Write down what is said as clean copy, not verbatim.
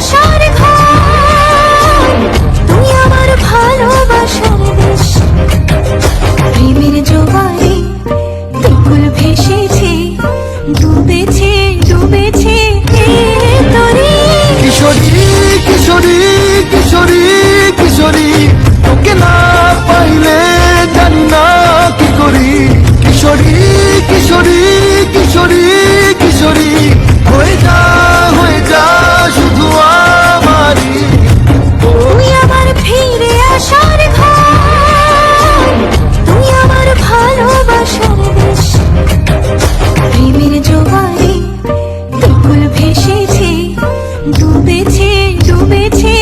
আশার ঘর, তুই আমার ভালোবাসার দেশ। প্রেমের জোয়ারে দুকুল ভেসেছে, ডুবেছে ডুবেছে তোরে। কিশোরী কিশোরী কিশোরী কিশোরী, তোকে না পাইলে জানি না কি করি। কিশোরী কিশোরী কিশোরী কিশোরী, হয়ে যা শুধু আমারই। তুই আমার ফিরে আসার ঘর, তুই আমার ভালোবাসার দেশ। প্রেমের জোয়ারে দুকুল ভেসেছে, ডুবেছে ডুবেছে